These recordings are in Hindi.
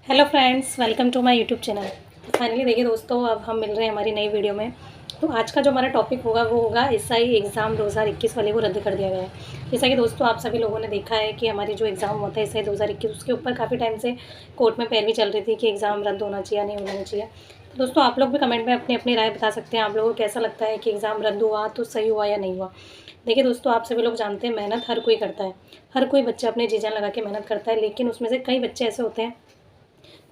Hello friends, welcome to my YouTube channel. Finally देखिए दोस्तों, अब हम मिल रहे हैं हमारी नई वीडियो में। तो आज का जो हमारा टॉपिक होगा वो होगा एसआई एग्ज़ाम 2021 वाले को रद्द कर दिया गया है। जैसा कि दोस्तों आप सभी लोगों ने देखा है कि हमारी जो एग्ज़ाम होता है एसआई 2021 उसके ऊपर काफ़ी टाइम से कोर्ट में पैरवी चल रही थी कि एग्ज़ाम रद्द होना चाहिए या नहीं होना चाहिए। तो दोस्तों आप लोग भी कमेंट में अपनी अपनी राय बता सकते हैं, आप लोगों को कैसा लगता है कि एग्ज़ाम रद्द हुआ तो सही हुआ या नहीं हुआ। देखिए दोस्तों, आप सभी लोग जानते हैं मेहनत हर कोई करता है, हर कोई बच्चा अपने जी जान लगा के मेहनत करता है, लेकिन उसमें से कई बच्चे ऐसे होते हैं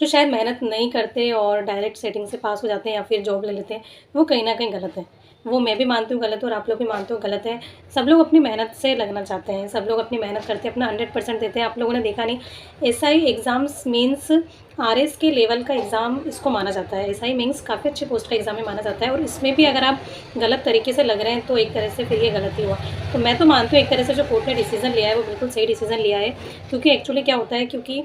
जो शायद मेहनत नहीं करते और डायरेक्ट सेटिंग से पास हो जाते हैं या फिर जॉब ले लेते हैं। वो कहीं ना कहीं गलत है। वो मैं भी मानती हूँ गलत है और आप लोग भी मानते हो गलत है। सब लोग अपनी मेहनत से लगना चाहते हैं, सब लोग अपनी मेहनत करते हैं, अपना 100% देते हैं। आप लोगों ने देखा नहीं, एसआई एग्ज़ाम्स मीन्स आरएस के लेवल का एग्ज़ाम इसको माना जाता है। एसआई मीन्स काफ़ी अच्छी पोस्ट का एग्ज़ाम ही माना जाता है, और इसमें भी अगर आप गलत तरीके से लग रहे हैं तो एक तरह से फिर ये गलत ही हुआ। तो मैं तो मानती हूँ एक तरह से जो कोर्ट ने डिसीज़न लिया है वो बिल्कुल सही डिसीज़न लिया है। क्योंकि एक्चुअली क्या होता है, क्योंकि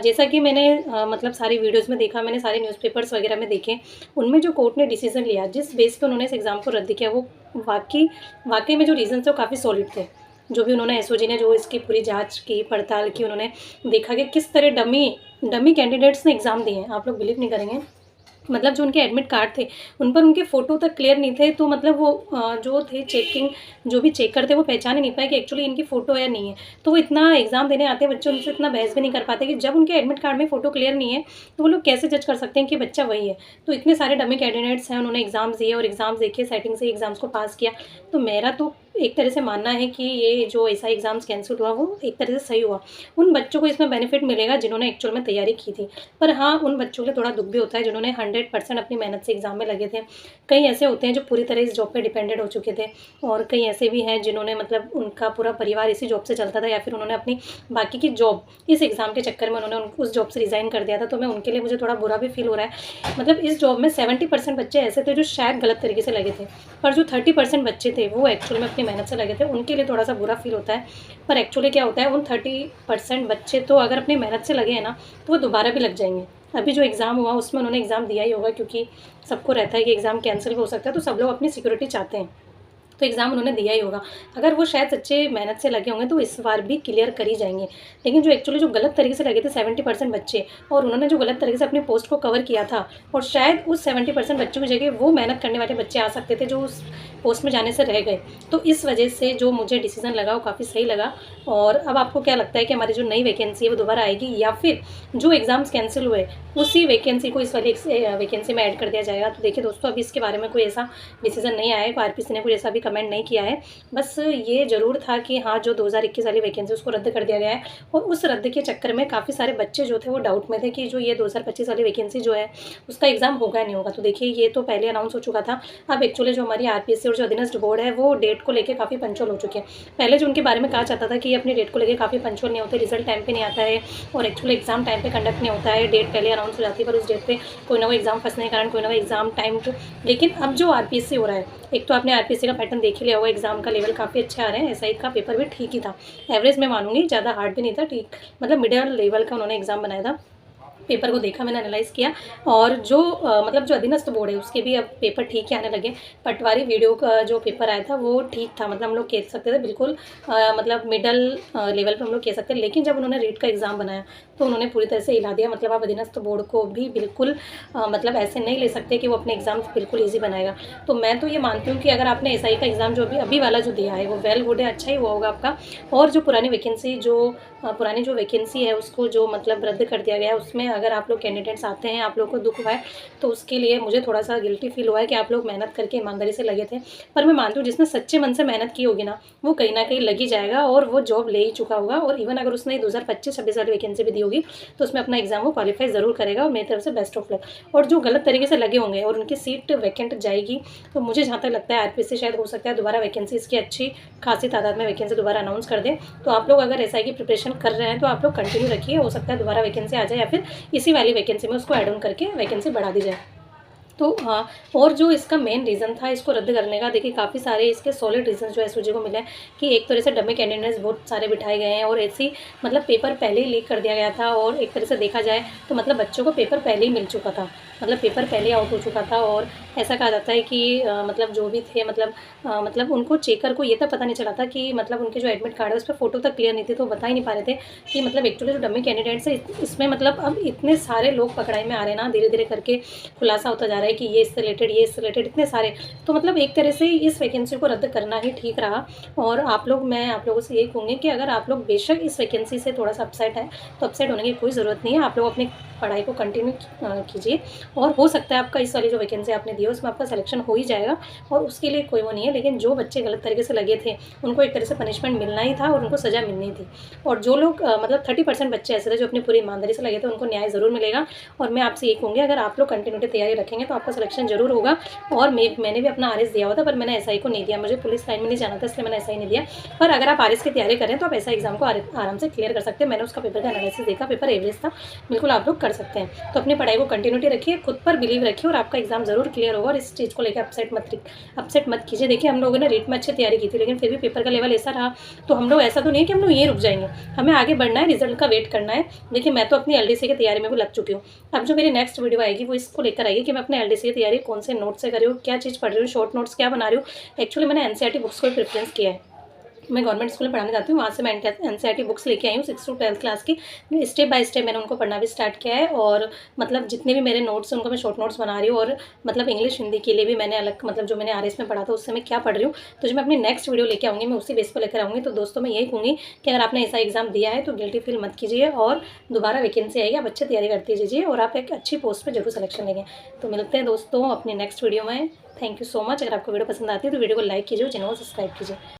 जैसा कि मैंने मतलब सारी वीडियोस में देखा, मैंने सारे न्यूज़पेपर्स वगैरह में देखे, उनमें जो कोर्ट ने डिसीजन लिया, जिस बेस पे उन्होंने इस एग्ज़ाम को रद्द किया, वो वाकई वाकई में जो रीज़न थे वो काफ़ी सॉलिड थे। जो भी उन्होंने एसओजी ने जो इसकी पूरी जांच की, पड़ताल की, उन्होंने देखा कि किस तरह डमी डमी कैंडिडेट्स ने एग्ज़ाम दिए हैं। आप लोग बिलीव नहीं करेंगे, मतलब जो उनके एडमिट कार्ड थे उन पर उनके फ़ोटो तक क्लियर नहीं थे। तो मतलब वो जो थे चेकिंग, जो भी चेकर थे वो पहचान ही नहीं पाए कि एक्चुअली इनकी फ़ोटो है या नहीं है। तो वो इतना एग्ज़ाम देने आते हैं बच्चे, उनसे इतना बहस भी नहीं कर पाते कि जब उनके एडमिट कार्ड में फ़ोटो क्लियर नहीं है तो वो लोग कैसे जज कर सकते हैं कि बच्चा वही है। तो इतने सारे डमी कैंडिडेट्स हैं, उन्होंने एग्ज़ाम्स दिए और एग्ज़ाम्स देके सेटिंग से एग्ज़ाम्स को पास किया। तो मेरा तो एक तरह से मानना है कि ये जो ऐसा एग्ज़ाम्स कैंसिल हुआ वो एक तरह से सही हुआ। उन बच्चों को इसमें बेनिफिट मिलेगा जिन्होंने एक्चुअल में तैयारी की थी। पर हाँ, उन बच्चों के लिए थोड़ा दुःख भी होता है जिन्होंने 100% अपनी मेहनत से एग्ज़ाम में लगे थे। कई ऐसे होते हैं जो पूरी तरह इस जॉब पे डिपेंडेंट हो चुके थे, और कई ऐसे भी हैं जिन्होंने मतलब उनका पूरा परिवार इसी जॉब से चलता था, या फिर उन्होंने अपनी बाकी की जॉब इस एग्ज़ाम के चक्कर में उन्होंने उस जॉब से रिज़ाइन कर दिया था। तो मैं उनके लिए मुझे थोड़ा बुरा भी फ़ील हो रहा है। मतलब इस जॉब में 70% बच्चे ऐसे थे जो शायद गलत तरीके से लगे थे, पर जो 30% बच्चे थे वो एक्चुअल में अपनी मेहनत से लगे थे, उनके लिए थोड़ा सा बुरा फ़ील होता है। पर एक्चुअली क्या होता है, उन 30% बच्चे तो अगर अपनी मेहनत से लगे हैं ना तो वो दोबारा भी लग जाएंगे। अभी जो एग्ज़ाम हुआ उसमें उन्होंने एग्ज़ाम दिया ही होगा, क्योंकि सबको रहता है कि एग्ज़ाम कैंसिल हो सकता है, तो सब लोग अपनी सिक्योरिटी चाहते हैं, तो एग्ज़ाम उन्होंने दिया ही होगा। अगर वो शायद सच्चे मेहनत से लगे होंगे तो इस बार भी क्लियर कर ही जाएंगे। लेकिन जो एक्चुअली जो गलत तरीके से लगे थे 70% बच्चे, और उन्होंने जो गलत तरीके से अपनी पोस्ट को कवर किया था, और शायद उस 70% बच्चों की जगह वो मेहनत करने वाले बच्चे आ सकते थे जो उस पोस्ट में जाने से रह गए। तो इस वजह से जो मुझे डिसीज़न लगा वो काफ़ी सही लगा। और अब आपको क्या लगता है कि हमारी जो नई वैकेंसी है वो दोबारा आएगी, या फिर जो एग्ज़ाम्स कैंसिल हुए उसी वैकेंसी को इस वाली वैकेंसी में ऐड कर दिया जाएगा? तो देखिए दोस्तों, अभी इसके बारे में कोई ऐसा डिसीज़न नहीं आया है, आरपीसी ने कुछ ऐसा भी कमेंट नहीं किया है। बस ये ज़रूर था कि हाँ, जो 2021 वाली वैकेंसी उसको रद्द कर दिया गया है, और उस रद्द के चक्कर में काफ़ी सारे बच्चे जो थे वो डाउट में थे कि जो ये 2025 वाली वैकेंसी जो है उसका एग्ज़ाम होगा या नहीं होगा। तो देखिए, ये तो पहले अनाउंस हो चुका था। अब एक्चुअली जो हमारी आरपीसी और जो अधीनस्थ बोर्ड है वो डेट को लेकर काफ़ी पंचुअल हो चुके हैं। पहले जो उनके बारे में कहा जाता था कि ये अपनी डेट को लेकर काफ़ी पंचुअल नहीं होते, रिजल्ट टाइम पे नहीं आता है, और एक्चुअली एग्ज़ाम टाइम पे कंडक्ट नहीं होता है, डेट पहले अनाउंस हो जाती है पर उस डेट पे कोई ना कोई एग्ज़ाम फंसने के कारण कोई ना कोई एग्ज़ाम टाइम पे। लेकिन अब जो आरपीसी हो रहा है, एक तो आपने आरपीसी का पैटर्न देख ही लिया होगा, एग्ज़ाम का लेवल काफ़ी अच्छा आ रहा है। एसआई का पेपर भी ठीक ही था, एवरेज मैं मानूंगी, ज़्यादा हार्ड भी नहीं था, ठीक मतलब मिडिल लेवल का उन्होंने एग्ज़ाम बनाया था। पेपर को देखा मैंने, एनालाइज़ किया, और जो मतलब जो अधीनस्थ बोर्ड है उसके भी अब पेपर ठीक ही आने लगे। पटवारी वीडियो का जो पेपर आया था वो ठीक था, मतलब हम लोग कह सकते थे बिल्कुल मतलब मिडल लेवल पे हम लोग कह सकते हैं। लेकिन जब उन्होंने रीट का एग्ज़ाम बनाया तो उन्होंने पूरी तरह से हिला दिया। मतलब आप अधीनस्थ बोर्ड को भी बिल्कुल मतलब ऐसे नहीं ले सकते कि वो अपने एग्ज़ाम बिल्कुल ईजी बनाएगा। तो मैं तो ये मानती हूँ कि अगर आपने एसआई का एग्ज़ाम जो अभी वाला जो दिया है वो वेल गुड है, अच्छा ही हुआ होगा आपका। और जो पुरानी वैकेंसी पुरानी जो वैकेंसी है उसको जो मतलब रद्द कर दिया गया है, उसमें अगर आप लोग कैंडिडेट्स आते हैं, आप लोग को दुःख हुआ है, तो उसके लिए मुझे थोड़ा सा गिल्टी फील हुआ है कि आप लोग मेहनत करके ईमानदारी से लगे थे। पर मैं मानती हूँ जिसने सच्चे मन से मेहनत की होगी ना वो कहीं ना कहीं लगी जाएगा, और वो जॉब ले ही चुका होगा। और इवन अगर उसने 2025-26 वाली वैकेंसी भी दी होगी तो उसमें अपना एग्जाम वो क्वालिफाई ज़रूर करेगा, और मेरी तरफ से बेस्ट ऑफ लक। और जो गलत तरीके से लगे होंगे और उनकी सीट वैकेंट जाएगी, तो मुझे जहाँ तक लगता है आरपीसी शायद हो सकता है दोबारा वैकेंसी इसकी अच्छी खासी तादाद में वैकेंसी दोबारा अनाउंस कर दे। तो आप लोग अगर एसआई की प्रिपरेशन कर रहे हैं तो आप लोग कंटिन्यू रखिए, हो सकता है दोबारा वैकेंसी आ जाए, या फिर इसी वाली वैकेंसी में उसको ऐड ऑन करके वैकेंसी बढ़ा दी जाए। तो हाँ, और जो इसका मेन रीज़न था इसको रद्द करने का, देखिए काफ़ी सारे इसके सॉलिड रीज़न जो है एसओजी को मिले हैं कि एक तरह से डमी कैंडिडेट्स बहुत सारे बिठाए गए हैं, और ऐसी मतलब पेपर पहले ही लीक कर दिया गया था। और एक तरह से देखा जाए तो मतलब बच्चों को पेपर पहले ही मिल चुका था, मतलब पेपर पहले आउट हो चुका था, और ऐसा कहा जाता है कि मतलब जो भी थे मतलब उनको चेकर को ये तक पता नहीं चला था कि मतलब उनके जो एडमिट कार्ड है उस पर फ़ोटो तक क्लियर नहीं थी, तो बता ही नहीं पा रहे थे कि मतलब एक्चुअली जो डमी कैंडिडेट्स है इसमें मतलब अब इतने सारे लोग पकड़ाई में आ रहे हैं ना, धीरे-धीरे करके खुलासा होता जा रहा है कि ये इससे रिलेटेड, ये इससे रिलेटेड, इतने सारे। तो मतलब एक तरह से इस वैकेंसी को रद्द करना ही ठीक रहा। और मैं आप लोगों से यही कहूँगी कि अगर आप लोग बेशक इस वैकेंसी से थोड़ा-सा अपसेट हैं, तो अपसेट होने की कोई ज़रूरत नहीं है। आप लोग अपनी पढ़ाई को कंटिन्यू कीजिए और हो सकता है आपका इस वाली जो वैकेंसी आपने दी है उसमें आपका सिलेक्शन हो ही जाएगा, और उसके लिए कोई वो नहीं है। लेकिन जो बच्चे गलत तरीके से लगे थे उनको एक तरह से पनिशमेंट मिलना ही था और उनको सज़ा मिलनी थी। और जो लोग मतलब 30% बच्चे ऐसे थे जो अपनी पूरी ईमानदारी से लगे थे, उनको न्याय ज़रूर मिलेगा। और मैं आपसे ये कहूँगी, अगर आप लोग कंटिन्यूटी तैयारी रखेंगे तो आपका सिलेक्शन ज़रूर होगा। और मैंने भी अपना आरएस दिया हुआ था, पर मैंने एसआई को नहीं दिया, मुझे पुलिस लाइन में नहीं जाना था, इसलिए मैंने एसआई नहीं दिया। पर अगर आप आरएस की तैयारी करें तो आप एसआई एग्जाम को आराम से क्लियर कर सकते हैं। मैंने उसका पेपर का एनालिसिस देखा, पेपर एवरेज था, बिल्कुल आप लोग कर सकते हैं। तो अपनी पढ़ाई को कंटिन्यूटी रखिए, खुद पर बिलीव रखिए और आपका एग्जाम ज़रूर क्लियर होगा। और इस चीज़ को लेकर अपसेट मत कीजिए। देखिए, हम लोगों ने रीट में अच्छी तैयारी की थी, लेकिन फिर भी पेपर का लेवल ऐसा रहा, तो हम लोग ऐसा तो नहीं है कि हम लोग यहीं रुक जाएंगे, हमें आगे बढ़ना है, रिजल्ट का वेट करना है। देखिए, मैं तो अपनी एलडीसी की तैयारी में भी लग चुकी हूँ। अब जो मेरी नेक्स्ट वीडियो आएगी वो इसको लेकर आएगी कि मैं अपने एलडीसी की तैयारी कौन से नोट से कर रही हूँ, क्या चीज़ पढ़ रही हूँ, शॉर्ट नोट्स क्या बना रही हूँ। एक्चुअली मैंने एनसीईआरटी बुक्स को प्रेफरेंस किया है। मैं गवर्नमेंट स्कूल में पढ़ाने जाती हूँ, वहाँ से मैं एनसीईआरटी बुक्स लेके आई हूँ 6 to 12 क्लास की। स्टेप बाय स्टेप मैंने उनको पढ़ना भी स्टार्ट किया है। और मतलब जितने भी मेरे नोट्स हैं उनको मैं शॉर्ट नोट्स बना रही हूँ। और मतलब इंग्लिश हिंदी के लिए भी मैंने अलग, मतलब जो मैंने आरएस में पढ़ा था उससे मैं क्या पढ़ रही हूँ, तो जो मैं अपनी नेक्स्ट वीडियो लेके आऊँगी मैं उसी बेस पर लेकर आऊँगी। तो दोस्तों, मैं यही कहूँगी कि अगर आपने ऐसा एग्जाम दिया है तो गिल्टी फील मत कीजिए, और दोबारा वैकेंसी आएगी, आप अच्छी तैयारी करती दीजिए और आप एक अच्छी पोस्ट पर जरूर सिलेक्शन लेंगे। तो मिलते हैं दोस्तों अपनी नेक्स्ट वीडियो में। Thank you so much. अगर आपको वीडियो पसंद आती है तो वीडियो को लाइक कीजिए, चैनल को सब्सक्राइब कीजिए।